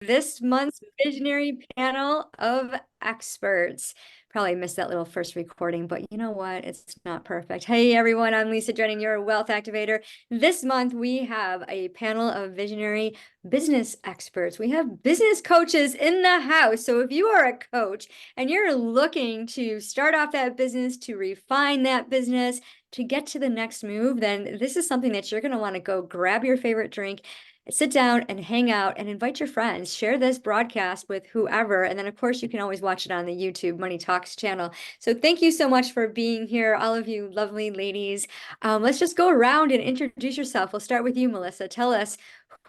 this month's visionary panel of experts. Probably missed that little first recording, but you know what? It's not perfect. Hey everyone, I'm Lisa Drennan, your wealth activator. This month we have a panel of visionary business experts. We have business coaches in the house. So if you are a coach and you're looking to start off that business, to refine that business, to get to the next move, then this is something that you're going to want to go grab your favorite drink, sit down and hang out and invite your friends. Share this broadcast with whoever. And then, of course, you can always watch it on the YouTube Money Talks channel. So thank you so much for being here, all of you lovely ladies. Let's just go around and introduce yourself. We'll start with you, Melissa. Tell us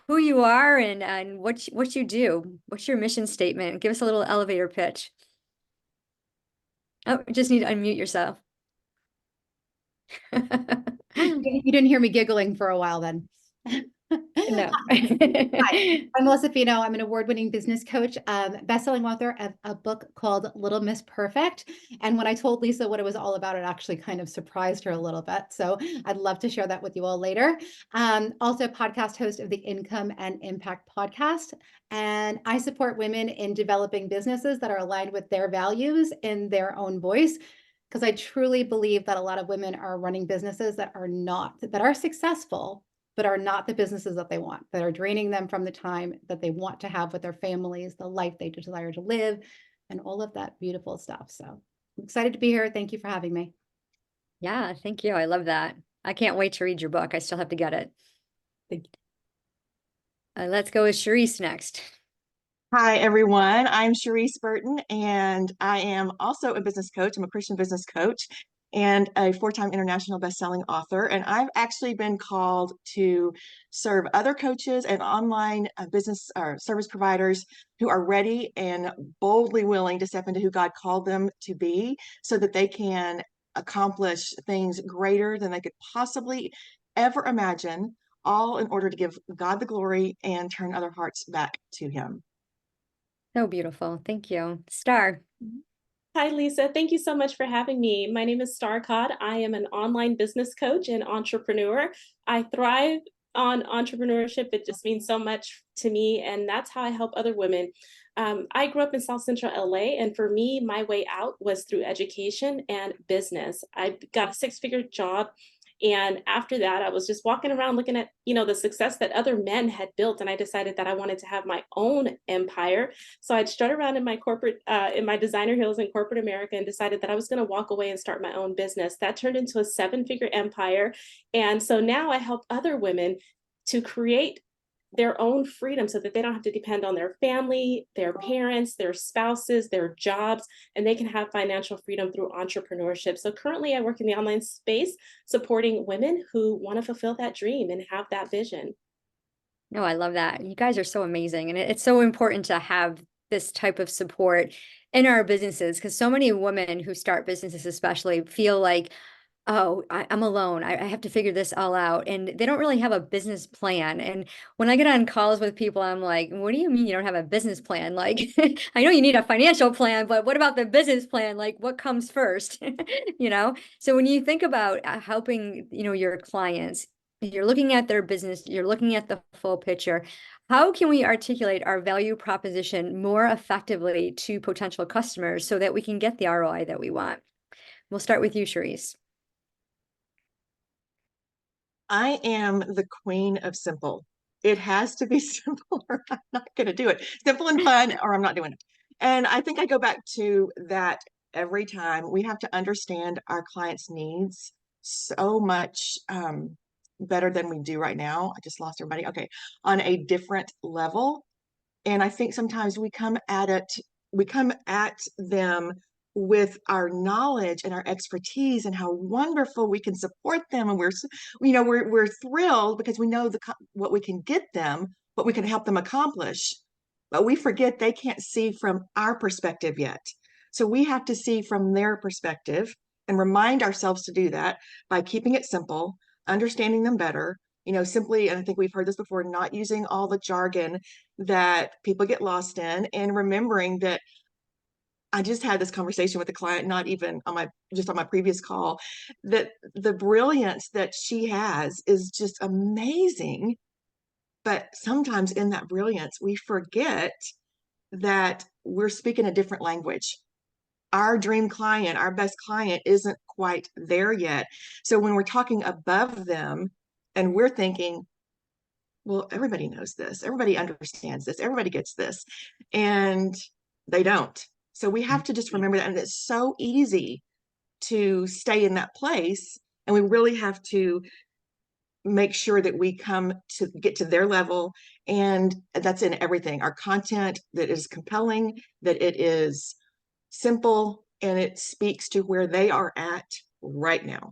who you are and what you do. What's your mission statement? Give us a little elevator pitch. Oh, you just need to unmute yourself. You didn't hear me giggling for a while then. No. Hi, I'm Melissa Fino. I'm an award-winning business coach, best-selling author of a book called Little Miss Perfect. And when I told Lisa what it was all about, it actually kind of surprised her a little bit. So I'd love to share that with you all later. Also podcast host of the Income and Impact podcast. And I support women in developing businesses that are aligned with their values in their own voice, because I truly believe that a lot of women are running businesses that are successful, but are not the businesses that they want, that are draining them from the time that they want to have with their families, the life they desire to live, and all of that beautiful stuff. So I'm excited to be here. Thank you for having me. Yeah, thank you. I love that. I can't wait to read your book. I still have to get it. Thank you. Let's go with Charisse next. Hi, everyone. I'm Charisse Burton, and I am also a business coach. I'm a Christian business coach and a four-time international bestselling author. And I've actually been called to serve other coaches and online business or service providers who are ready and boldly willing to step into who God called them to be so that they can accomplish things greater than they could possibly ever imagine, all in order to give God the glory and turn other hearts back to Him. So beautiful. Thank you. Starr. Hi, Lisa. Thank you so much for having me. My name is Starr Codd. I am an online business coach and entrepreneur. I thrive on entrepreneurship. It just means so much to me, and that's how I help other women. I grew up in South Central LA, and for me, my way out was through education and business. I got a six-figure job. And after that, I was just walking around looking at, the success that other men had built. And I decided that I wanted to have my own empire. So I'd strut around in my corporate, in my designer heels in corporate America, and decided that I was going to walk away and start my own business. That turned into a seven-figure empire. And so now I help other women to create their own freedom so that they don't have to depend on their family, their parents, their spouses, their jobs, and they can have financial freedom through entrepreneurship. So currently I work in the online space supporting women who want to fulfill that dream and have that vision. No, I love that. You guys are so amazing. And it's so important to have this type of support in our businesses, because so many women who start businesses especially feel like, oh, I'm alone. I have to figure this all out. And they don't really have a business plan. And when I get on calls with people, I'm like, what do you mean you don't have a business plan? Like, I know you need a financial plan, but what about the business plan? Like, what comes first? So when you think about helping, your clients, you're looking at their business, you're looking at the full picture. How can we articulate our value proposition more effectively to potential customers so that we can get the ROI that we want? We'll start with you, Charisse. I am the queen of simple. It has to be simple or I'm not going to do it. Simple and fun or I'm not doing it. And I think I go back to that every time. We have to understand our clients' needs so much better than we do right now. I just lost everybody. Okay. On a different level. And I think sometimes we come at them with our knowledge and our expertise and how wonderful we can support them. And we're thrilled because we know what we can get them, what we can help them accomplish. But we forget they can't see from our perspective yet. So we have to see from their perspective and remind ourselves to do that by keeping it simple, understanding them better, simply, and I think we've heard this before, not using all the jargon that people get lost in, and remembering that I just had this conversation with a client, not even on my previous call, that the brilliance that she has is just amazing. But sometimes in that brilliance, we forget that we're speaking a different language. Our dream client, our best client isn't quite there yet. So when we're talking above them and we're thinking, well, everybody knows this, everybody understands this, everybody gets this, and they don't. So we have to just remember that. And it's so easy to stay in that place. And we really have to make sure that we come to get to their level. And that's in everything, our content, that is compelling, that it is simple, and it speaks to where they are at right now.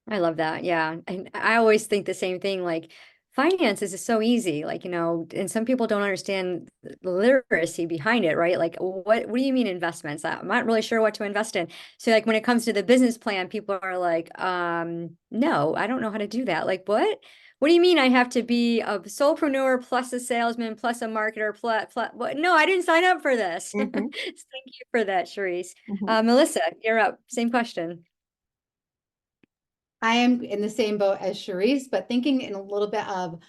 I love that. Yeah. And I always think the same thing, like finances is so easy, like, and some people don't understand the literacy behind it, right? Like, what do you mean investments? I'm not really sure what to invest in. So like when it comes to the business plan, people are like, no, I don't know how to do that. Like, what? What do you mean I have to be a solopreneur plus a salesman plus a marketer plus what? No, I didn't sign up for this. Mhm. Thank you for that, Charisse. Mhm. Melissa, you're up. Same question. I am in the same boat as Charisse, but thinking in a little bit of,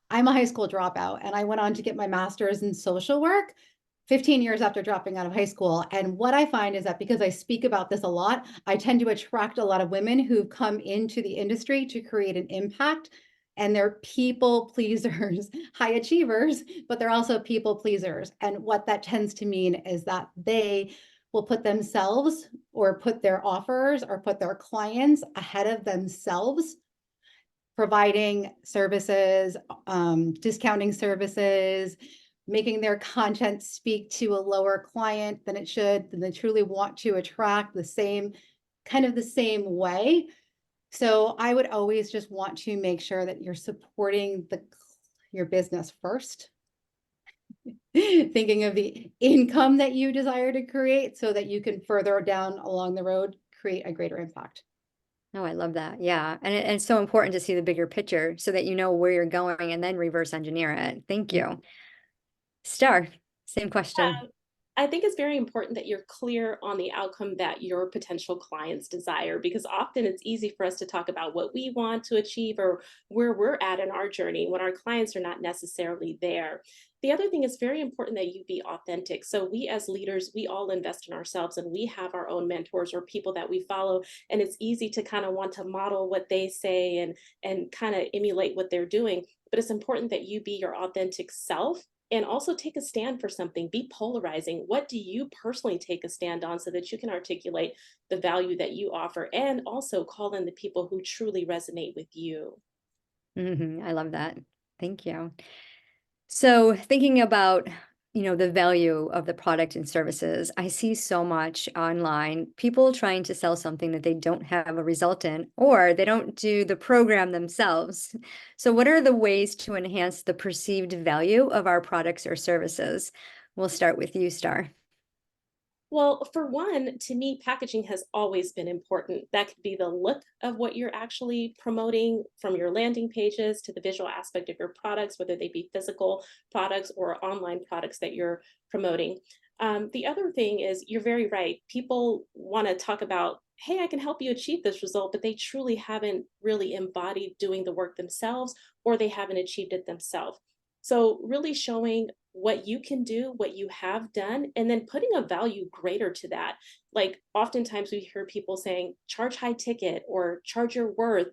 I'm a high school dropout and I went on to get my master's in social work 15 years after dropping out of high school. And what I find is that because I speak about this a lot, I tend to attract a lot of women who've come into the industry to create an impact. And they're people pleasers, high achievers, but they're also people pleasers. And what that tends to mean is that they will put themselves or put their offers or put their clients ahead of themselves, providing services, discounting services, making their content speak to a lower client than it should, than they truly want to attract the same way. So I would always just want to make sure that you're supporting your business first, thinking of the income that you desire to create so that you can further down along the road create a greater impact. Oh, I love that. Yeah. And it's so important to see the bigger picture so that you know where you're going and then reverse engineer it. Thank you. Star, same question. I think it's very important that you're clear on the outcome that your potential clients desire, because often it's easy for us to talk about what we want to achieve or where we're at in our journey when our clients are not necessarily there. The other thing is very important that you be authentic. So we as leaders, we all invest in ourselves and we have our own mentors or people that we follow. And it's easy to kind of want to model what they say and kind of emulate what they're doing. But it's important that you be your authentic self and also take a stand for something. Be polarizing. What do you personally take a stand on so that you can articulate the value that you offer and also call in the people who truly resonate with you? I love that. Thank you. So thinking about, the value of the product and services, I see so much online, people trying to sell something that they don't have a result in, or they don't do the program themselves. So what are the ways to enhance the perceived value of our products or services? We'll start with you, Star. Well, for one, to me, packaging has always been important. That could be the look of what you're actually promoting, from your landing pages to the visual aspect of your products, whether they be physical products or online products that you're promoting. The other thing is, you're very right. People want to talk about, hey, I can help you achieve this result, but they truly haven't really embodied doing the work themselves, or they haven't achieved it themselves. So really showing what you can do, what you have done, and then putting a value greater to that. Like oftentimes we hear people saying, charge high ticket or charge your worth.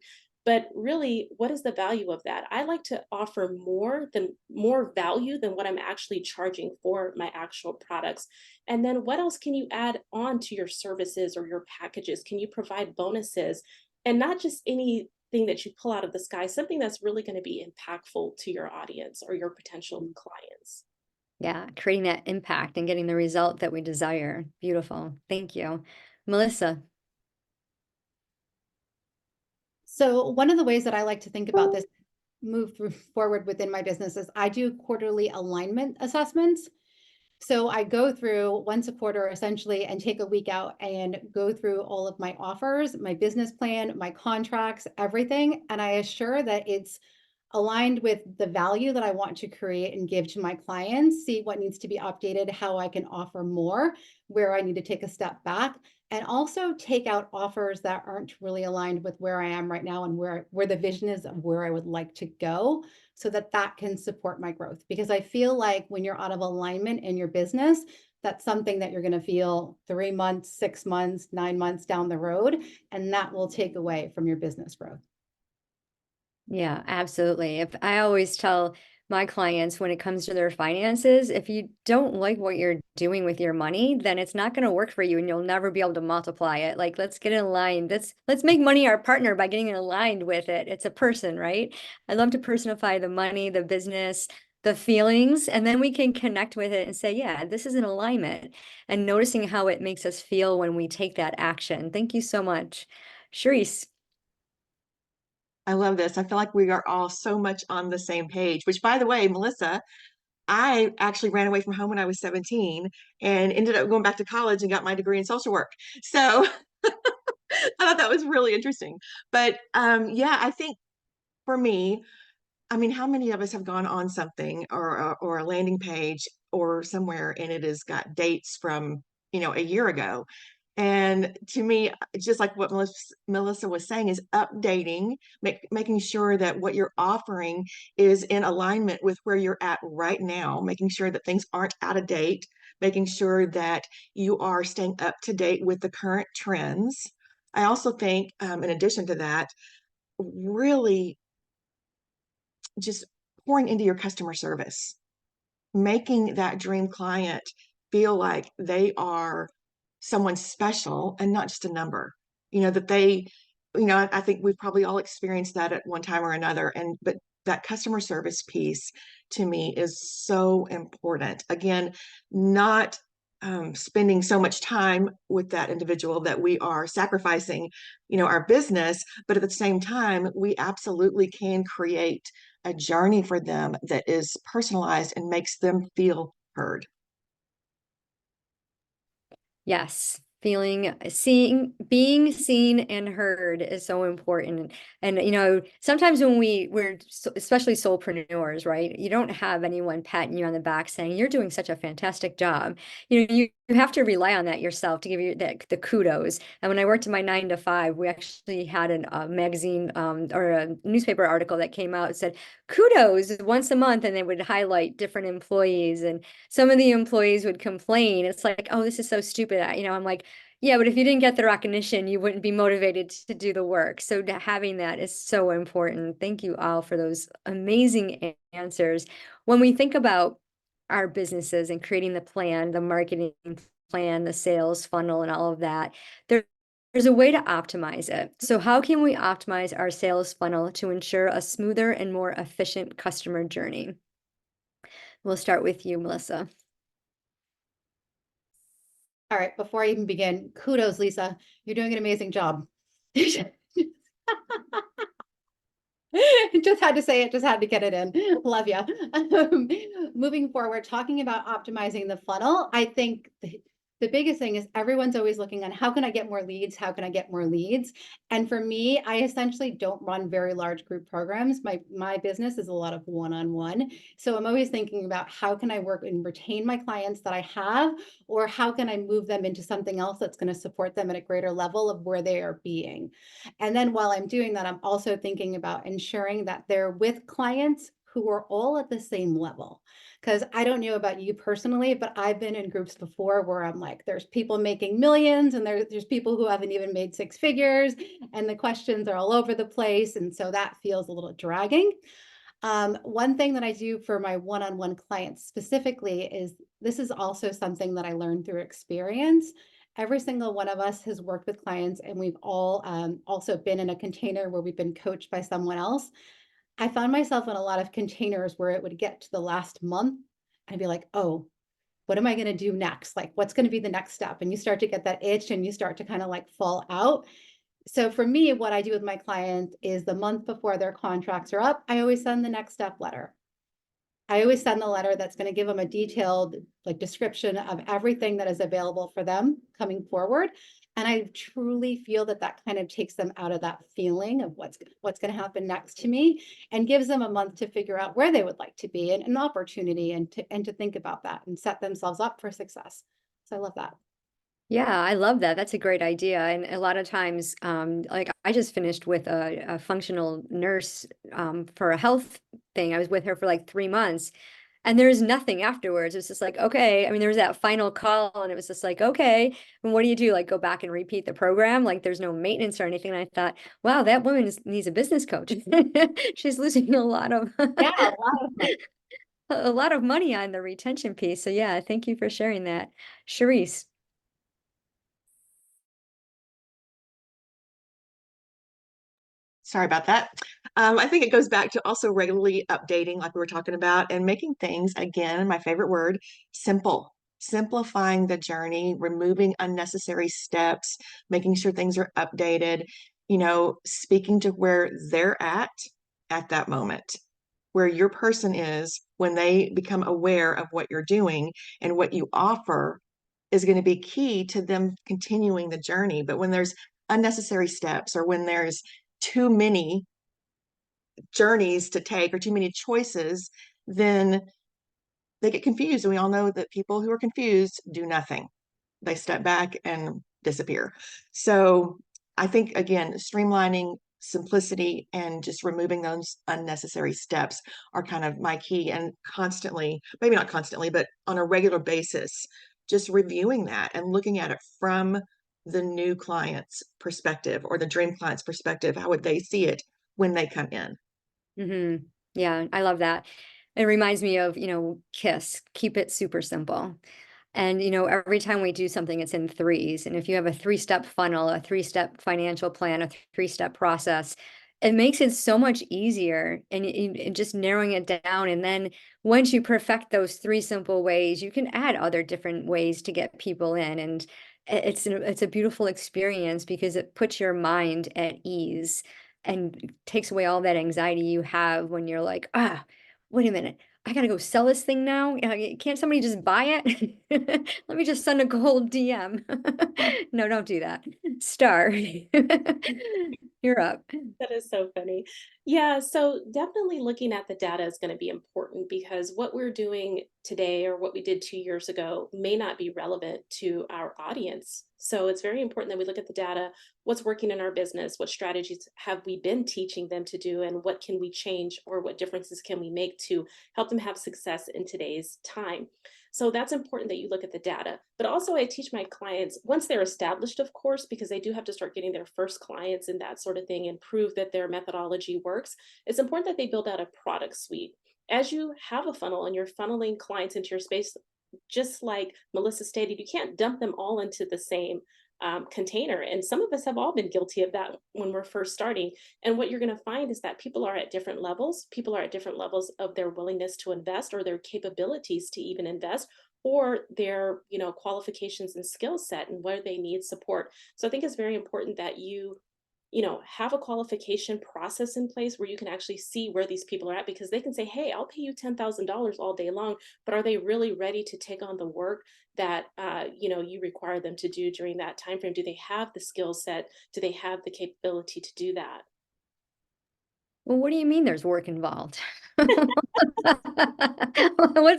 But really, what is the value of that? I like to offer more value than what I'm actually charging for my actual products. And then what else can you add on to your services or your packages? Can you provide bonuses? And not just anything that you pull out of the sky, something that's really going to be impactful to your audience or your potential clients. Yeah, creating that impact and getting the result that we desire. Beautiful. Thank you. Melissa. So one of the ways that I like to think about this, forward within my business, is I do quarterly alignment assessments. So I go through once a quarter essentially and take a week out and go through all of my offers, my business plan, my contracts, everything. And I assure that it's aligned with the value that I want to create and give to my clients, see what needs to be updated, how I can offer more, where I need to take a step back, and also take out offers that aren't really aligned with where I am right now and where the vision is of where I would like to go. so that that can support my growth. Because I feel like when you're out of alignment in your business, that's something that you're going to feel 3 months, 6 months, 9 months down the road, and that will take away from your business growth. Yeah, absolutely. If I always tell my clients when it comes to their finances, if you don't like what you're doing with your money, then it's not going to work for you and you'll never be able to multiply it. Like, let's get in line. Let's make money our partner by getting aligned with it. It's a person, right? I love to personify the money, the business, the feelings, and then we can connect with it and say, yeah, this is an alignment, and noticing how it makes us feel when we take that action. Thank you so much. Charisse. I love this. I feel like we are all so much on the same page, which, by the way, Melissa, I actually ran away from home when I was 17 and ended up going back to college and got my degree in social work. So I thought that was really interesting. But yeah, I think for me, I mean, how many of us have gone on something or a landing page or somewhere and it has got dates from, a year ago? And to me, just like what Melissa was saying, is updating, making sure that what you're offering is in alignment with where you're at right now, making sure that things aren't out of date, making sure that you are staying up to date with the current trends. I also think, in addition to that, really just pouring into your customer service, making that dream client feel like they are someone special and not just a number. That they, I think we've probably all experienced that at one time or another. But that customer service piece to me is so important. Again, not spending so much time with that individual that we are sacrificing, our business, but at the same time, we absolutely can create a journey for them that is personalized and makes them feel heard. Yes, being seen and heard is so important. And, sometimes when especially solopreneurs, right? You don't have anyone patting you on the back saying, you're doing such a fantastic job. You have to rely on that yourself to give you the kudos. And when I worked in my 9 to 5, we actually had a magazine or a newspaper article that came out and said, kudos once a month, and they would highlight different employees, and some of the employees would complain. It's like, oh, this is so stupid. I'm like, yeah, but if you didn't get the recognition, you wouldn't be motivated to do the work. So having that is so important. Thank you all for those amazing answers. When we think about our businesses and creating the plan, the marketing plan, the sales funnel, and all of that, there's a way to optimize it. So how can we optimize our sales funnel to ensure a smoother and more efficient customer journey? We'll start with you, Melissa. All right, before I even begin, kudos, Lisa. You're doing an amazing job. Just had to say it, just had to get it in. Love you. Moving forward, talking about optimizing the funnel, I think the biggest thing is everyone's always looking on how can I get more leads? How can I get more leads? And for me, I essentially don't run very large group programs. My business is a lot of one-on-one. So I'm always thinking about how can I work and retain my clients that I have, or how can I move them into something else that's going to support them at a greater level of where they are being. And then while I'm doing that, I'm also thinking about ensuring that they're with clients who are all at the same level. Because I don't know about you personally, but I've been in groups before where I'm like, there's people making millions and there's people who haven't even made 6 figures, and the questions are all over the place. And so that feels a little dragging. One thing that I do for my one-on-one clients specifically is this is also something that I learned through experience. Every single one of us has worked with clients, and we've all also been in a container where we've been coached by someone else. I found myself in a lot of containers where it would get to the last month and I'd be like, oh, what am I going to do next? Like, what's going to be the next step? And you start to get that itch and you start to kind of like fall out. So for me, what I do with my clients is the month before their contracts are up, I always send the next step letter. I always send the letter that's going to give them a detailed description of everything that is available for them coming forward. And I truly feel that that kind of takes them out of that feeling of what's going to happen next to me, and gives them a month to figure out where they would like to be, and an opportunity, and to think about that and set themselves up for success. So I love that. Yeah, I love that. That's a great idea. And a lot of times, like I just finished with a functional nurse for a health thing. I was with her for like 3 months, and there's nothing afterwards. It's just like, okay. I mean, there was that final call, and it was just like, okay. And what do you do? Like go back and repeat the program? Like there's no maintenance or anything. And I thought, wow, that woman needs a business coach. She's losing a lot of Yeah, a lot of fun. a lot of money on the retention piece. So yeah, thank you for sharing that, Charisse. Sorry about that. I think it goes back to also regularly updating, like we were talking about, and making things, again, my favorite word, simple. Simplifying the journey, removing unnecessary steps, making sure things are updated, speaking to where they're at that moment, where your person is when they become aware of what you're doing and what you offer is going to be key to them continuing the journey. But when there's unnecessary steps or when there's too many journeys to take or too many choices, then they get confused. And we all know that people who are confused do nothing. They step back and disappear. So I think, again, streamlining, simplicity, and just removing those unnecessary steps are kind of my key. And constantly, maybe not constantly, but on a regular basis, just reviewing that and looking at it from the new client's perspective or the dream client's perspective. How would they see it when they come in? Yeah, I love that. It reminds me of, KISS, keep it super simple. And, every time we do something, it's in threes. And if you have a three-step funnel, a three-step financial plan, a three-step process, it makes it so much easier and just narrowing it down. And then once you perfect those three simple ways, you can add other different ways to get people in. And it's a beautiful experience because it puts your mind at ease and takes away all that anxiety you have when you're like, wait a minute, I gotta go sell this thing now. Can't somebody just buy it? Let me just send a cold DM. No, don't do that. Star, you're up. That is so funny. Yeah, so definitely looking at the data is going to be important because what we're doing today or what we did 2 years ago may not be relevant to our audience. So it's very important that we look at the data, what's working in our business, what strategies have we been teaching them to do, and what can we change or what differences can we make to help them have success in today's time. So that's important that you look at the data. But also, I teach my clients once they're established, of course, because they do have to start getting their first clients and that sort of thing and prove that their methodology works. It's important that they build out a product suite. As you have a funnel and you're funneling clients into your space, just like Melissa stated, you can't dump them all into the same container. And some of us have all been guilty of that when we're first starting. And what you're going to find is that people are at different levels. People are at different levels of their willingness to invest or their capabilities to even invest or their qualifications and skill set and where they need support. So I think it's very important that you have a qualification process in place where you can actually see where these people are at because they can say, hey, I'll pay you $10,000 all day long, but are they really ready to take on the work that you require them to do during that time frame? Do they have the skill set? Do they have the capability to do that? Well, what do you mean there's work involved? What's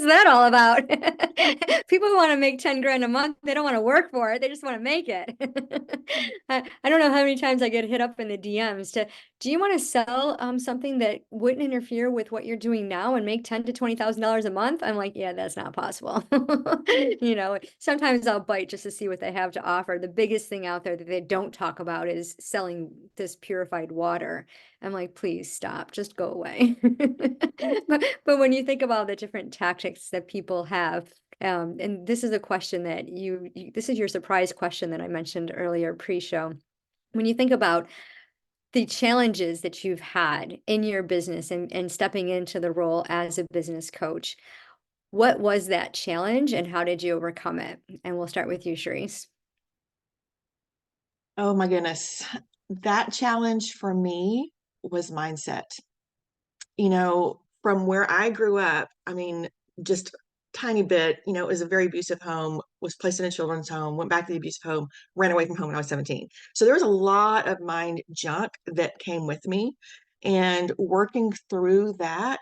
that all about? People who want to make 10 grand a month, they don't want to work for it. They just want to make it. I don't know how many times I get hit up in the DMs do you want to sell something that wouldn't interfere with what you're doing now and make $10,000 to $20,000 a month? I'm like, yeah, that's not possible. Sometimes I'll bite just to see what they have to offer. The biggest thing out there that they don't talk about is selling this purified water. I'm like, please stop, just go away. But when you think about the different tactics that people have, and this is a question that this is your surprise question that I mentioned earlier pre-show. When you think about the challenges that you've had in your business and stepping into the role as a business coach, what was that challenge and how did you overcome it? And we'll start with you, Charisse. Oh my goodness. That challenge for me was mindset. From where I grew up, I mean, just tiny bit, it was a very abusive home, was placed in a children's home, went back to the abusive home, ran away from home when I was 17. So there was a lot of mind junk that came with me. And working through that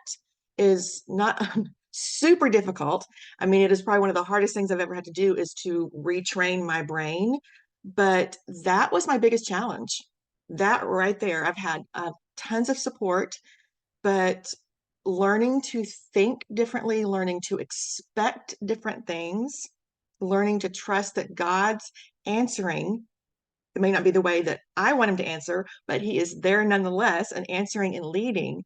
is not super difficult. I mean, it is probably one of the hardest things I've ever had to do is to retrain my brain. But that was my biggest challenge. That right there, I've had tons of support, but learning to think differently, learning to expect different things, learning to trust that God's answering. It may not be the way that I want him to answer, but he is there nonetheless and answering and leading.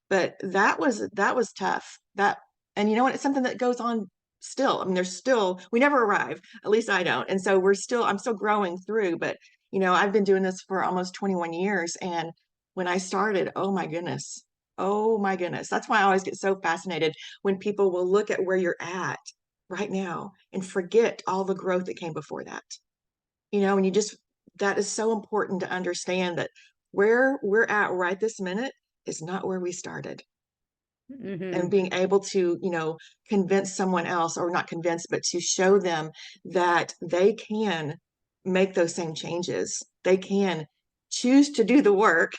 But that was tough. That, and you know what? It's something that goes on still. I mean, there's still, we never arrive. At least I don't. And so I'm still growing through. But I've been doing this for almost 21 years. And when I started, oh my goodness. Oh my goodness. That's why I always get so fascinated when people will look at where you're at right now and forget all the growth that came before that. And that is so important to understand that where we're at right this minute is not where we started. And being able to, convince someone else, or not convince, but to show them that they can make those same changes. They can choose to do the work,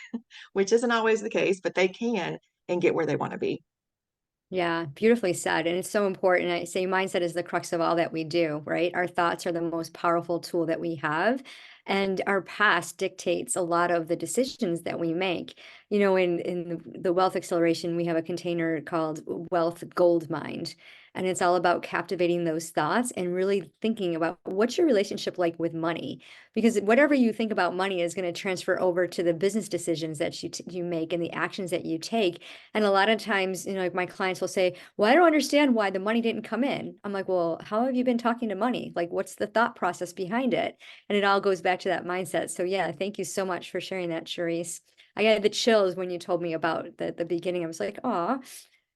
which isn't always the case, but they can, and get where they want to be. Yeah, beautifully said. And it's so important. I say mindset is the crux of all that we do, right? Our thoughts are the most powerful tool that we have. And our past dictates a lot of the decisions that we make. In the wealth acceleration, we have a container called Wealth Gold Mind. And it's all about captivating those thoughts and really thinking about what's your relationship like with money? Because whatever you think about money is going to transfer over to the business decisions that you make and the actions that you take. And a lot of times, like my clients will say, well, I don't understand why the money didn't come in. I'm like, well, how have you been talking to money? Like, what's the thought process behind it? And it all goes back to that mindset. So yeah, thank you so much for sharing that, Charisse. I got the chills when you told me about the beginning. I was like, aw,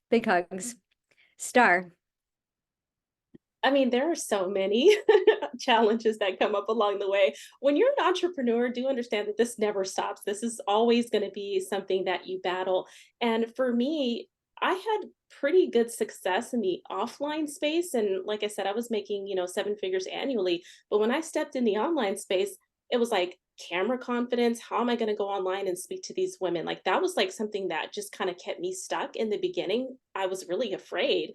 big hugs. Star. I mean, there are so many challenges that come up along the way. When you're an entrepreneur, do understand that this never stops. This is always going to be something that you battle. And for me, I had pretty good success in the offline space. And like I said, I was making, seven figures annually. But when I stepped in the online space, it was like camera confidence. How am I going to go online and speak to these women? Like that was like something that just kind of kept me stuck in the beginning. I was really afraid.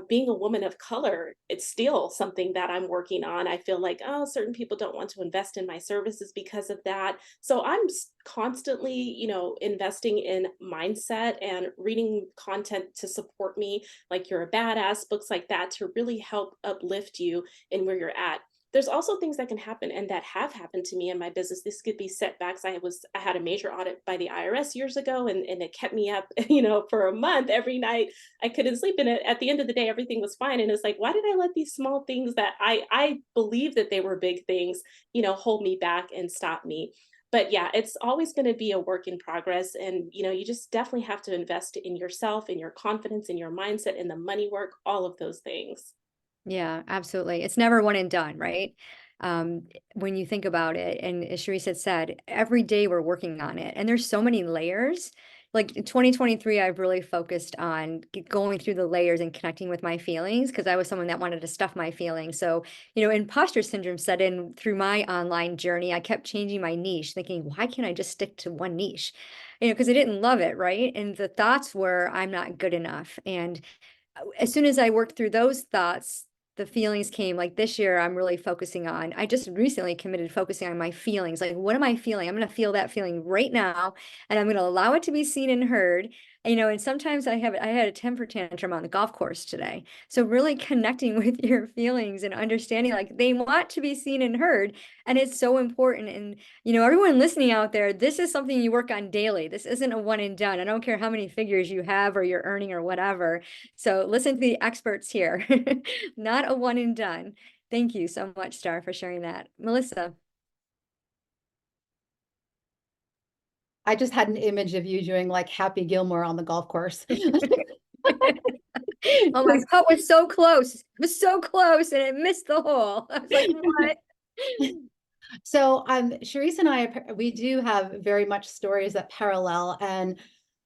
Being a woman of color, it's still something that I'm working on. I feel like, oh, certain people don't want to invest in my services because of that. So I'm constantly, investing in mindset and reading content to support me, like You're a Badass, books like that, to really help uplift you in where you're at. There's also things that can happen and that have happened to me in my business. This could be setbacks. I had a major audit by the IRS years ago, and it kept me up, for a month every night. I couldn't sleep. And at the end of the day, everything was fine. And it's like, why did I let these small things that I believe that they were big things, hold me back and stop me? But yeah, it's always going to be a work in progress. And, you just definitely have to invest in yourself, in your confidence, in your mindset, in the money work, all of those things. Yeah, absolutely. It's never one and done, right? When you think about it, and as Charisse had said, every day we're working on it, and there's so many layers. Like in 2023, I've really focused on going through the layers and connecting with my feelings because I was someone that wanted to stuff my feelings. So, imposter syndrome set in through my online journey. I kept changing my niche, thinking, why can't I just stick to one niche? Because I didn't love it, right? And the thoughts were, I'm not good enough. And as soon as I worked through those thoughts, the feelings came. Like this year, I'm really focusing on, I just recently committed focusing on my feelings. Like, what am I feeling? I'm going to feel that feeling right now, and I'm going to allow it to be seen and heard. And sometimes I had a temper tantrum on the golf course today. So really connecting with your feelings and understanding like they want to be seen and heard. And it's so important. And, everyone listening out there, this is something you work on daily. This isn't a one and done. I don't care how many figures you have or you're earning or whatever. So listen to the experts here, not a one and done. Thank you so much, Star, for sharing that. Melissa. I just had an image of you doing like Happy Gilmore on the golf course. Oh, my putt was so close. It was so close and it missed the hole. I was like, what? So Charisse and I, we do have very much stories that parallel. And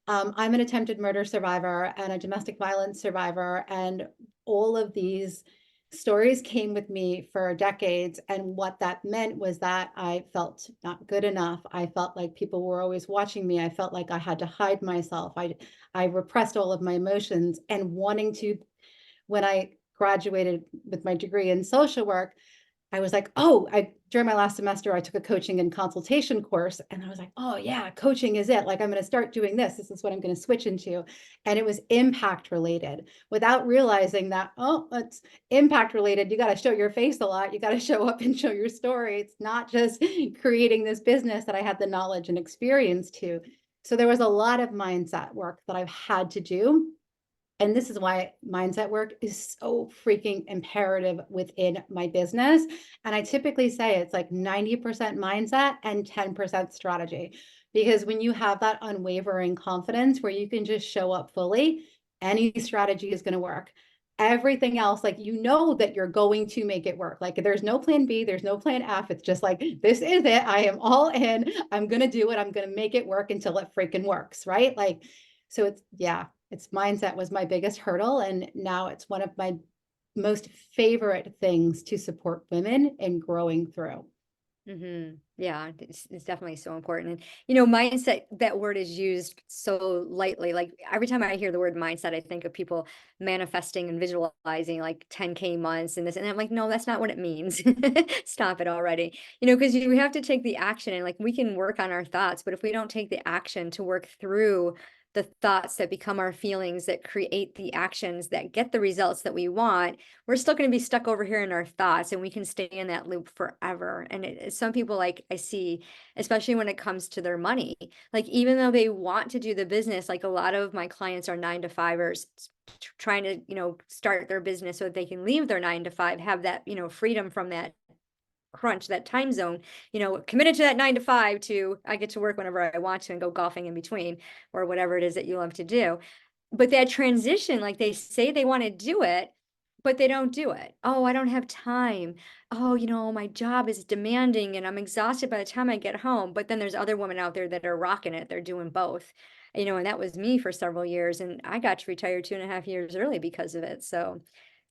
I'm an attempted murder survivor and a domestic violence survivor. And all of these stories came with me for decades. And what that meant was that I felt not good enough. I felt like people were always watching me. I felt like I had to hide myself. I repressed all of my emotions, and wanting to, when I graduated with my degree in social work, I was like, oh, during my last semester, I took a coaching and consultation course, and I was like, oh yeah, coaching is it. Like, I'm going to start doing this. This is what I'm going to switch into. And it was impact related, without realizing that, oh, it's impact related. You got to show your face a lot. You got to show up and show your story. It's not just creating this business that I had the knowledge and experience to. So there was a lot of mindset work that I've had to do. And this is why mindset work is so freaking imperative within my business. And I typically say it's like 90% mindset and 10% strategy. Because when you have that unwavering confidence where you can just show up fully, any strategy is going to work. Everything else, like, you know that you're going to make it work. Like, there's no plan B, there's no plan F. It's just like, this is it. I am all in. I'm going to do it. I'm going to make it work until it freaking works. Right. Like, so it's mindset was my biggest hurdle. And now it's one of my most favorite things to support women in growing through. Yeah, it's definitely so important. And, mindset, that word is used so lightly. Like, every time I hear the word mindset, I think of people manifesting and visualizing like 10K months and this. And I'm like, no, that's not what it means. Stop it already. Because we have to take the action, and like, we can work on our thoughts, but if we don't take the action to work through the thoughts that become our feelings, that create the actions that get the results that we want, we're still going to be stuck over here in our thoughts, and we can stay in that loop forever. And some people, like, I see, especially when it comes to their money, like, even though they want to do the business, like, a lot of my clients are 9-to-5ers trying to, start their business so that they can leave their 9-to-5, have that, freedom from that crunch, that time zone, committed to that 9-to-5 to I get to work whenever I want to and go golfing in between, or whatever it is that you love to do. But that transition, like, they say they want to do it, but they don't do it. Oh, I don't have time. Oh, my job is demanding and I'm exhausted by the time I get home. But then there's other women out there that are rocking it. They're doing both, and that was me for several years. And I got to retire 2.5 years early because of it. So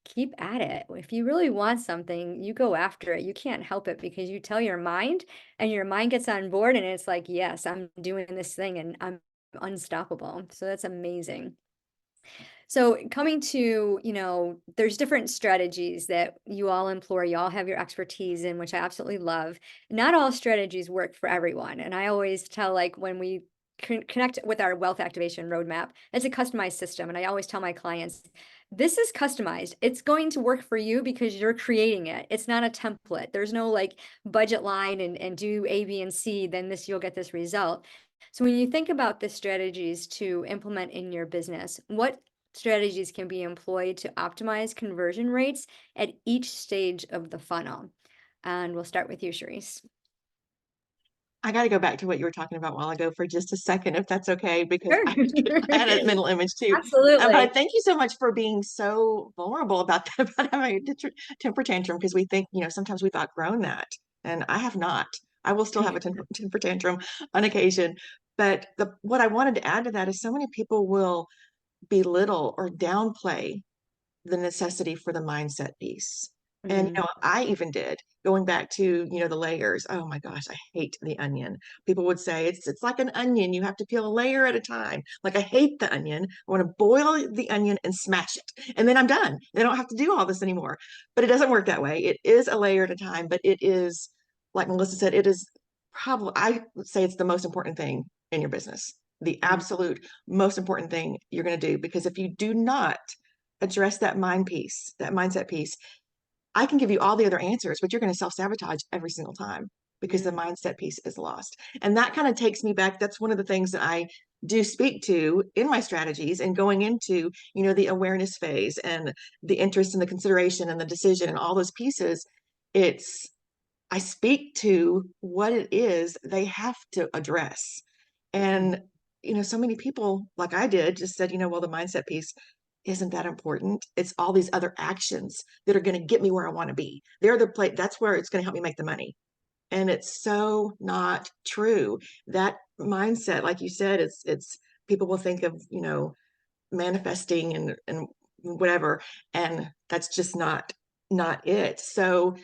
keep at it. If you really want something, you go after it. You can't help it because you tell your mind, and your mind gets on board, and it's like, yes, I'm doing this thing and I'm unstoppable. So that's amazing. So coming to, there's different strategies that you all employ. You all have your expertise in, which I absolutely love. Not all strategies work for everyone. And I always tell, like, when we connect with our wealth activation roadmap, it's a customized system. And I always tell my clients, this is customized. It's going to work for you because you're creating it. It's not a template. There's no like budget line and do A, B, and C, then you'll get this result. So when you think about the strategies to implement in your business, what strategies can be employed to optimize conversion rates at each stage of the funnel? And we'll start with you, Charisse. I got to go back to what you were talking about a while ago for just a second, if that's okay, because Sure. I had a mental image too. Absolutely. But thank you so much for being so vulnerable about that, about having a temper tantrum, because we think, sometimes we've outgrown that. And I have not. I will still have a temper tantrum on occasion. But what I wanted to add to that is so many people will belittle or downplay the necessity for the mindset piece. And I even did, going back to the layers. Oh my gosh, I hate the onion. People would say it's like an onion, you have to peel a layer at a time. Like, I hate the onion. I want to boil the onion and smash it, and then I'm done. They don't have to do all this anymore. But it doesn't work that way. It is a layer at a time, but it is, like Melissa said, it is probably, I would say, it's the most important thing in your business, the absolute most important thing you're going to do. Because if you do not address that mindset piece, I can give you all the other answers, but you're going to self-sabotage every single time because the mindset piece is lost. And that kind of takes me back. That's one of the things that I do speak to in my strategies, and going into, the awareness phase and the interest and the consideration and the decision and all those pieces. I speak to what it is they have to address. And, so many people, like I did, just said, well, the mindset piece isn't that important. It's all these other actions that are going to get me where I want to be. They're the plate. That's where it's going to help me make the money. And it's so not true. That mindset, like you said, it's people will think of, manifesting and whatever. And that's just not not it. So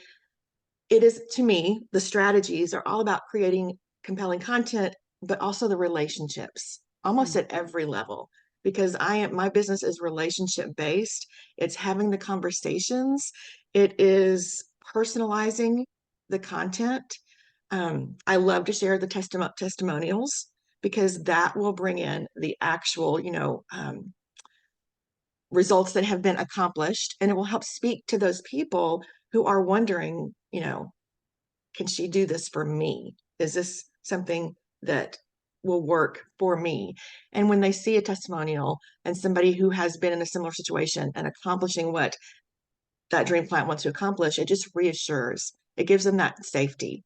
it is, to me, the strategies are all about creating compelling content, but also the relationships almost at every level. Because my business is relationship based. It's having the conversations. It is personalizing the content. I love to share the testimonials because that will bring in the actual, results that have been accomplished, and it will help speak to those people who are wondering, can she do this for me? Is this something that will work for me? And when they see a testimonial and somebody who has been in a similar situation and accomplishing what that dream client wants to accomplish, it just reassures, it gives them that safety.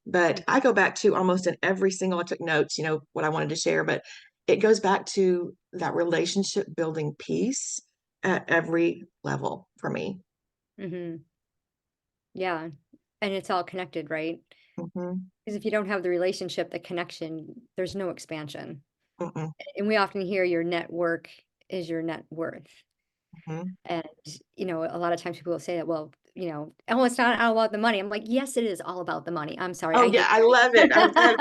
But I go back to almost in every single, I took notes, what I wanted to share, but it goes back to that relationship building piece at every level for me. Mm-hmm. Yeah. And it's all connected, right? Mm-hmm. Because if you don't have the relationship, the connection, there's no expansion. Mm-mm. And we often hear your network is your net worth. Mm-hmm. And, a lot of times people will say that, well, oh, it's not all about the money. I'm like, yes, it is all about the money. I'm sorry. Oh yeah, I love it.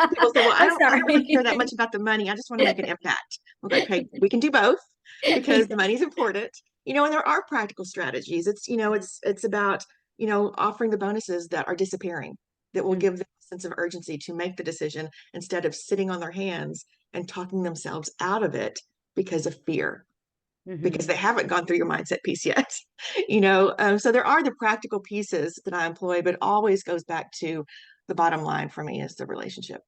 People say, well, I I'm don't really care that sorry. much about the money. I just want to make an impact. Okay, we can do both because the money's important. And there are practical strategies. It's about, offering the bonuses that are disappearing, that will give them a sense of urgency to make the decision instead of sitting on their hands and talking themselves out of it because of fear, because Mhm. they haven't gone through your mindset piece yet. So there are the practical pieces that I employ, but always goes back to the bottom line for me is the relationship.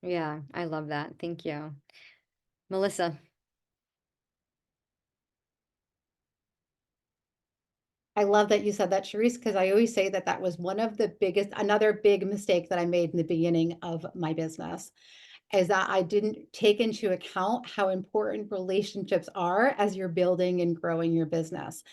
Yeah, I love that. Thank you. Melissa. I love that you said that, Charisse, because I always say that that was another big mistake that I made in the beginning of my business, is that I didn't take into account how important relationships are as you're building and growing your business.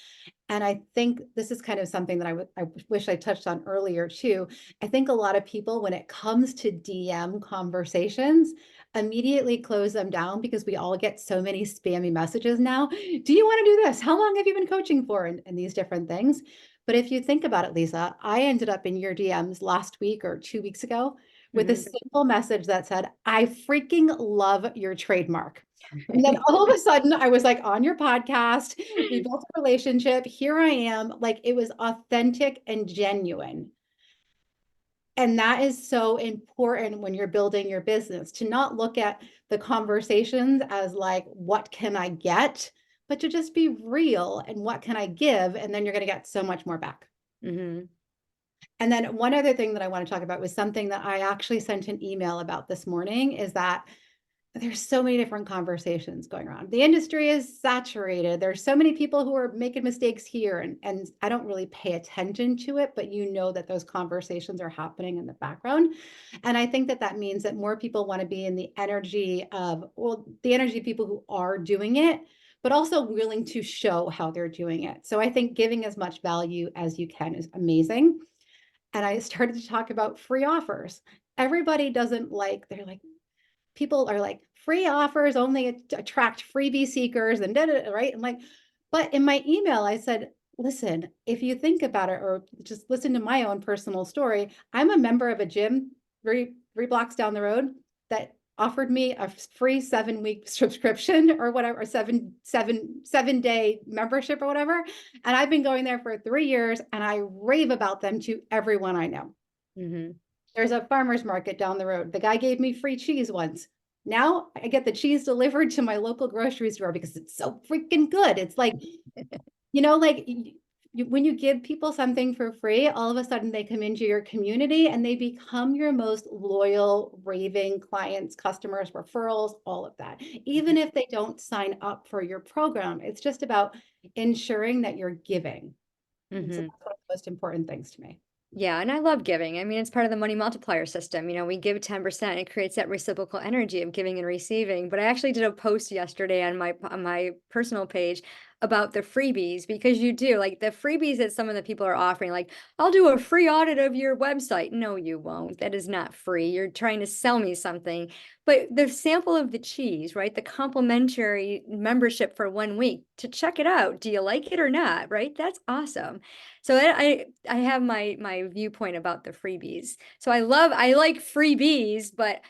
And I think this is kind of something that I wish I touched on earlier too. I think a lot of people, when it comes to DM conversations, immediately close them down because we all get so many spammy messages now. Do you want to do this? How long have you been coaching for? And these different things. But if you think about it, Lisa, I ended up in your DMs last week or 2 weeks ago with a Mhm. simple message that said, I freaking love your trademark. And then all of a sudden I was like on your podcast, we built a relationship. Here I am. Like it was authentic and genuine. And that is so important when you're building your business, to not look at the conversations as like, what can I get? But to just be real and what can I give? And then you're going to get so much more back. Mhm. And then one other thing that I want to talk about was something that I actually sent an email about this morning, is that there's so many different conversations going around. The industry is saturated. There's so many people who are making mistakes here, and I don't really pay attention to it, but that those conversations are happening in the background. And I think that that means that more people want to be in the energy of, the energy of people who are doing it, but also willing to show how they're doing it. So I think giving as much value as you can is amazing. And I started to talk about free offers. Everybody doesn't like, they're like, people are like, free offers only attract freebie seekers and right? I'm like, but in my email, I said, listen, if you think about it, or just listen to my own personal story, I'm a member of a gym three blocks down the road that offered me a free 7-week subscription or whatever, 7-day membership or whatever. And I've been going there for 3 years and I rave about them to everyone I know. Mhm. There's a farmer's market down the road. The guy gave me free cheese once. Now I get the cheese delivered to my local grocery store because it's so freaking good. It's like, like when you give people something for free, all of a sudden they come into your community and they become your most loyal, raving clients, customers, referrals, all of that. Even if they don't sign up for your program, it's just about ensuring that you're giving. And so Mhm. that's one of the most important things to me. Yeah, and I love giving. I mean, it's part of the money multiplier system. We give 10%. It creates that reciprocal energy of giving and receiving. But I actually did a post yesterday on my personal page about the freebies, because you do, like, the freebies that some of the people are offering, like, I'll do a free audit of your website. No, you won't. That is not free. You're trying to sell me something. But the sample of the cheese, right? The complimentary membership for 1 week to check it out. Do you like it or not? Right? That's awesome. So I have my viewpoint about the freebies. So I like freebies, but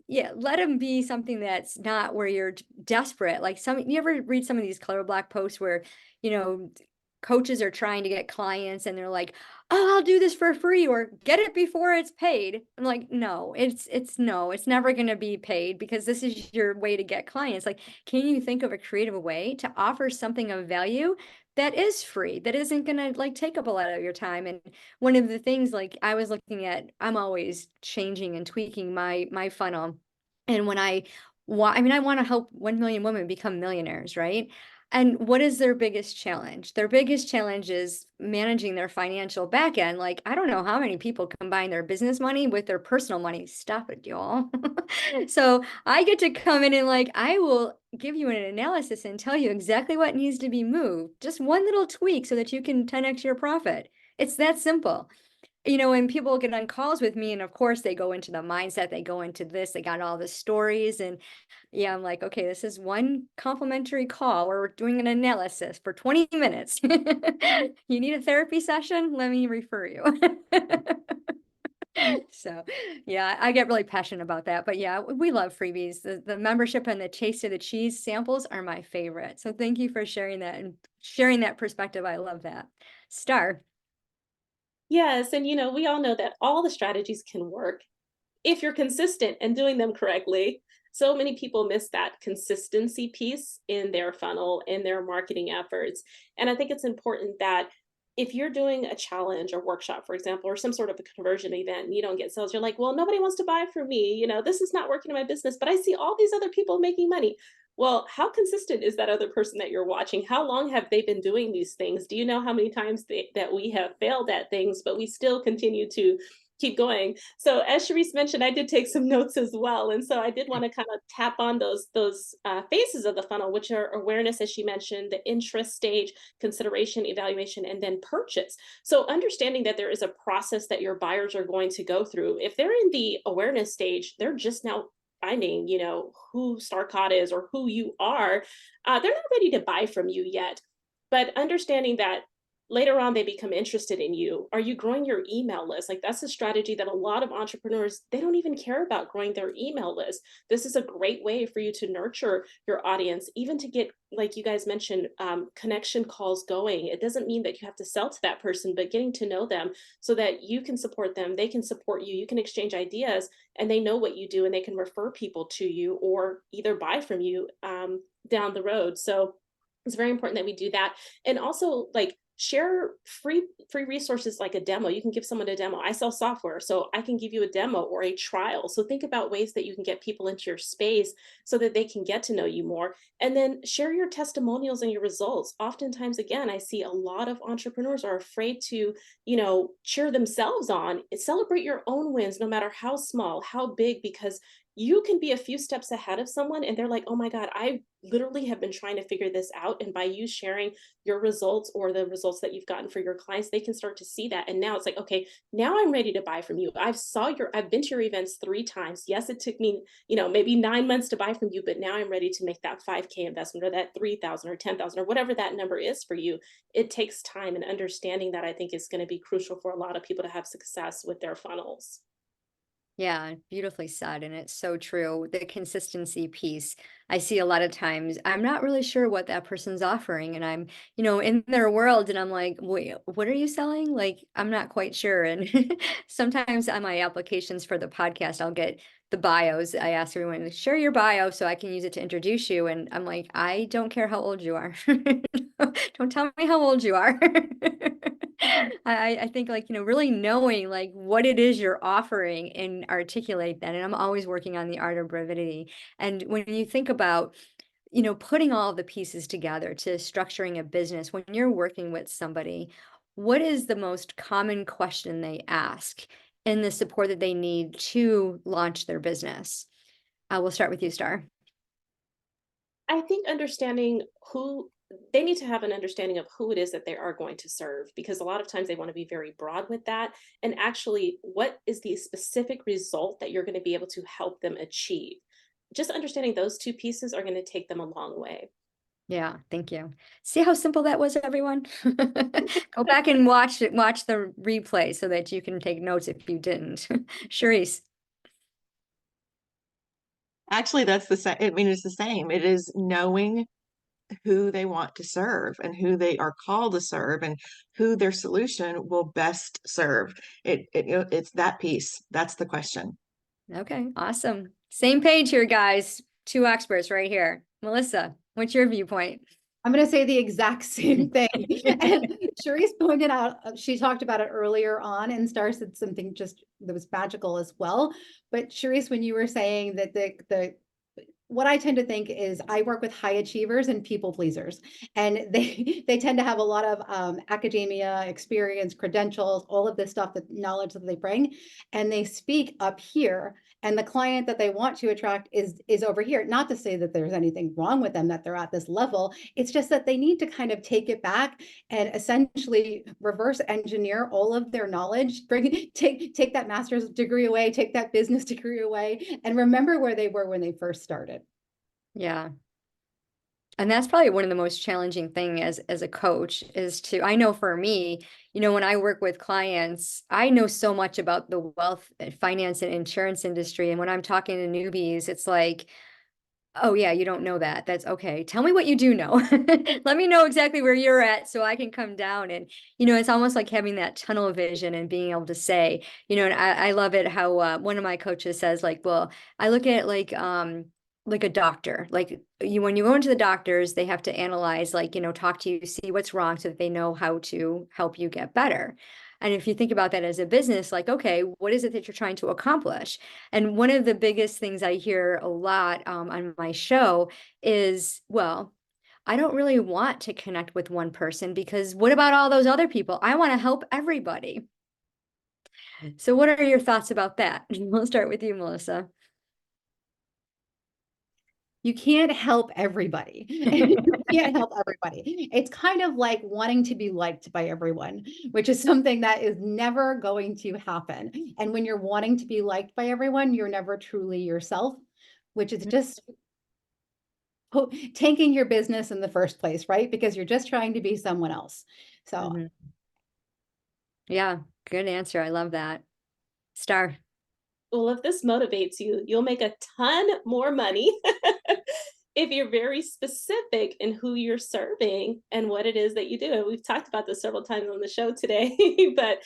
yeah, let them be something that's not where you're desperate. Like, you ever read some of these color block posts where, coaches are trying to get clients and they're like, oh, I'll do this for free, or get it before it's paid. I'm like, no, it's never going to be paid, because this is your way to get clients. Like, can you think of a creative way to offer something of value that is free, that isn't going to like take up a lot of your time? And one of the things, like, I was looking at, I'm always changing and tweaking my funnel. And when I want to help 1 million women become millionaires, right? And what is their biggest challenge? Their biggest challenge is managing their financial back end. Like, I don't know how many people combine their business money with their personal money. Stop it, y'all. So I get to come in and, like, I will give you an analysis and tell you exactly what needs to be moved. Just one little tweak so that you can 10x your profit. It's that simple. And people get on calls with me, and of course they go into the mindset, they go into this, they got all the stories, and yeah, I'm like, okay, this is one complimentary call where we're doing an analysis for 20 minutes. You need a therapy session? Let me refer you. So yeah, I get really passionate about that. But yeah, we love freebies. The membership and the taste of the cheese samples are my favorite. So thank you for sharing that and sharing that perspective. I love that. Star. Yes, and we all know that all the strategies can work if you're consistent and doing them correctly. So many people miss that consistency piece in their funnel, in their marketing efforts. And I think it's important that if you're doing a challenge or workshop, for example, or some sort of a conversion event and you don't get sales, you're like, well, nobody wants to buy from me. This is not working in my business, but I see all these other people making money. Well, how consistent is that other person that you're watching? How long have they been doing these things? Do you know how many times that we have failed at things, but we still continue to keep going? So as Charisse mentioned, I did take some notes as well. And so I did want to kind of tap on those phases of the funnel, which are awareness, as she mentioned, the interest stage, consideration, evaluation, and then purchase. So understanding that there is a process that your buyers are going to go through. If they're in the awareness stage, they're just now finding, who Starr Codd is or who you are. They're not ready to buy from you yet. But understanding that later on they become interested in you. Are you growing your email list? Like, that's a strategy that a lot of entrepreneurs, they don't even care about growing their email list. This is a great way for you to nurture your audience, even to get, like you guys mentioned, connection calls going. It doesn't mean that you have to sell to that person, but getting to know them so that you can support them, they can support you, you can exchange ideas, and they know what you do and they can refer people to you or either buy from you down the road. So it's very important that we do that. And also, like, share free resources like a demo. You can give someone a demo. I sell software, so I can give you a demo or a trial. So think about ways that you can get people into your space so that they can get to know you more. And then share your testimonials and your results. Oftentimes, again, I see a lot of entrepreneurs are afraid to, cheer themselves on. Celebrate your own wins, no matter how small, how big, because you can be a few steps ahead of someone and they're like, oh my God, I literally have been trying to figure this out. And by you sharing your results or the results that you've gotten for your clients, they can start to see that. And now it's like, okay, now I'm ready to buy from you. I've been to your events 3 times. Yes, it took me, maybe 9 months to buy from you, but now I'm ready to make that 5K investment or that 3,000 or 10,000 or whatever that number is for you. It takes time, and understanding that, I think, is going to be crucial for a lot of people to have success with their funnels. Yeah, beautifully said. And it's so true. The consistency piece. I see a lot of times I'm not really sure what that person's offering. And I'm, in their world, and I'm like, wait, what are you selling? Like, I'm not quite sure. And sometimes on my applications for the podcast, I'll get the bios. I ask everyone to share your bio so I can use it to introduce you. And I'm like, I don't care how old you are. Don't tell me how old you are. I think, like, really knowing like what it is you're offering and articulate that. And I'm always working on the art of brevity. And when you think about, putting all the pieces together to structuring a business, when you're working with somebody, what is the most common question they ask and the support that they need to launch their business? We'll start with you, Starr. I think understanding who they need to have an understanding of who it is that they are going to serve, because a lot of times they want to be very broad with that. And actually, what is the specific result that you're going to be able to help them achieve? Just understanding those two pieces are going to take them a long way. Yeah, thank you. See how simple that was, everyone? Go back and watch the replay so that you can take notes if you didn't. Charisse. Actually, that's the same. I mean, it's the same. It is knowing who they want to serve and who they are called to serve and who their solution will best serve. It's that piece. That's the question. Okay, awesome. Same page here, guys. Two experts right here. Melissa, what's your viewpoint? I'm going to say the exact same thing. And Charisse pointed out, she talked about it earlier on, and Starr said something just that was magical as well. But Charisse, when you were saying that what I tend to think is I work with high achievers and people pleasers, and they tend to have a lot of academia, experience, credentials, all of this stuff, the knowledge that they bring, and they speak up here. And the client that they want to attract is over here. Not to say that there's anything wrong with them, that they're at this level. It's just that they need to kind of take it back and essentially reverse engineer all of their knowledge, take that master's degree away, take that business degree away, and remember where they were when they first started. Yeah. And that's probably one of the most challenging thing as a coach is I know for me, when I work with clients, I know so much about the wealth, finance, and insurance industry. And when I'm talking to newbies, it's like, oh yeah, you don't know that. That's okay. Tell me what you do know. Let me know exactly where you're at so I can come down. And, it's almost like having that tunnel vision and being able to say, and I love it how one of my coaches says, like, well, I look at it like a doctor, like when you go into the doctors, they have to analyze, talk to you, see what's wrong so that they know how to help you get better. And if you think about that as a business, like, okay, what is it that you're trying to accomplish? And one of the biggest things I hear a lot on my show is, well, I don't really want to connect with one person because what about all those other people? I want to help everybody. So what are your thoughts about that? We'll start with you, Melissa. You can't help everybody. You can't help everybody. It's kind of like wanting to be liked by everyone, which is something that is never going to happen. And when you're wanting to be liked by everyone, you're never truly yourself, which is just tanking your business in the first place, right? Because you're just trying to be someone else. So Yeah, good answer. I love that. Starr. Well, if this motivates you, you'll make a ton more money if you're very specific in who you're serving and what it is that you do. And we've talked about this several times on the show today, but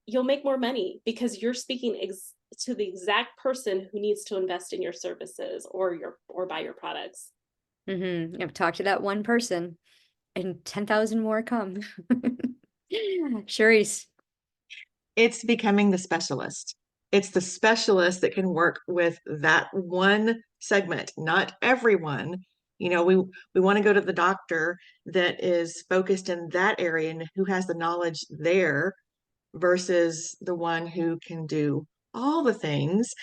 you'll make more money because you're speaking to the exact person who needs to invest in your services or buy your products. I've talked to that one person and 10,000 more come. Charisse. It's becoming the specialist. It's the specialist that can work with that one segment, not everyone. We want to go to the doctor that is focused in that area and who has the knowledge there versus the one who can do all the things,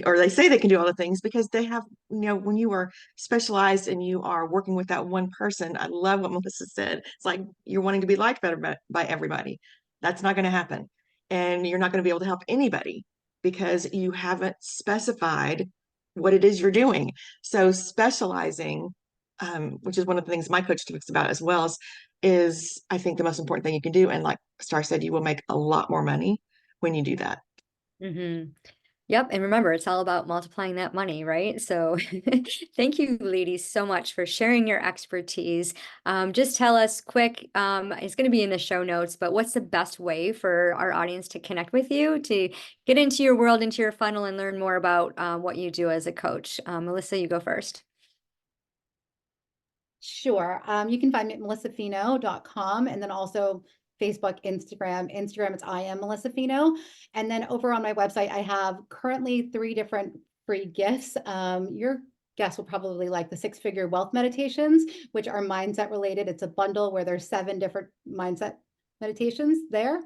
or they say they can do all the things because they have, when you are specialized and you are working with that one person. I love what Melissa said. It's like you're wanting to be liked better by everybody. That's not going to happen. And you're not going to be able to help anybody because you haven't specified what it is you're doing. So specializing, which is one of the things my coach talks about as well, is I think the most important thing you can do. And like Starr said, you will make a lot more money when you do that. Yep. And remember, it's all about multiplying that money, right? So thank you, ladies, so much for sharing your expertise. Just tell us quick, it's going to be in the show notes, but what's the best way for our audience to connect with you, to get into your world, into your funnel, and learn more about what you do as a coach? Melissa, you go first. Sure. You can find me at melissafino.com, and then also Facebook, Instagram. Instagram, it's I am Melissa Fino. And then over on my website, I have currently 3 different free gifts. Your guests will probably like the 6-figure wealth meditations, which are mindset related. It's a bundle where there's 7 different mindset meditations there.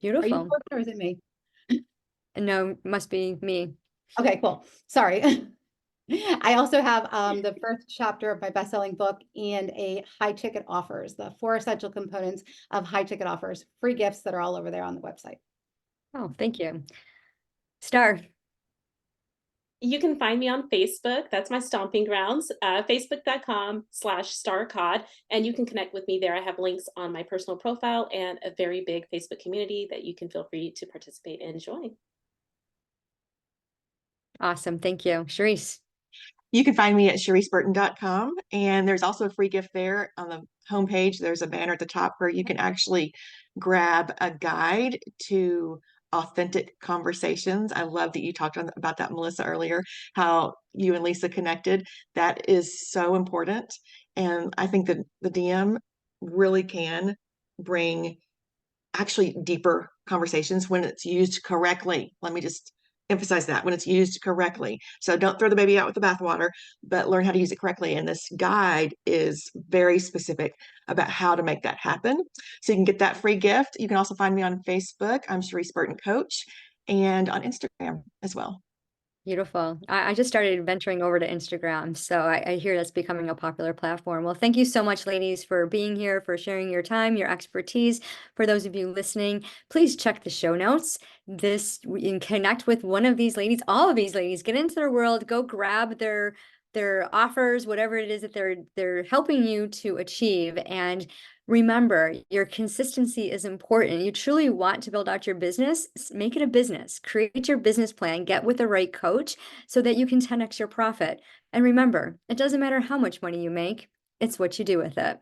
Beautiful. Are you recording or is it me? No, must be me. Okay, cool. Sorry. I also have the first chapter of my best-selling book and a high ticket offers, the 4 essential components of high ticket offers, free gifts that are all over there on the website. Oh, thank you. Star. You can find me on Facebook. That's my stomping grounds, facebook.com/Starr Codd. And you can connect with me there. I have links on my personal profile and a very big Facebook community that you can feel free to participate and join. Awesome. Thank you. Charisse. You can find me at CharisseBurton.com, and there's also a free gift there on the homepage. There's a banner at the top where you can actually grab a guide to authentic conversations. I love that you talked about that, Melissa, earlier, how you and Lisa connected. That is so important. And I think that the DM really can bring actually deeper conversations when it's used correctly. Let me just emphasize that, when it's used correctly. So don't throw the baby out with the bathwater, but learn how to use it correctly. And this guide is very specific about how to make that happen. So you can get that free gift. You can also find me on Facebook. I'm Charisse Burton Coach, and on Instagram as well. Beautiful. I just started venturing over to Instagram, so I hear that's becoming a popular platform. Well, thank you so much, ladies, for being here, for sharing your time, your expertise. For those of you listening, please check the show notes. You can connect with one of these ladies, all of these ladies, get into their world, go grab their offers, whatever it is that they're helping you to achieve. And remember, your consistency is important. You truly want to build out your business, make it a business. Create your business plan, get with the right coach so that you can 10x your profit. And remember, it doesn't matter how much money you make, it's what you do with it.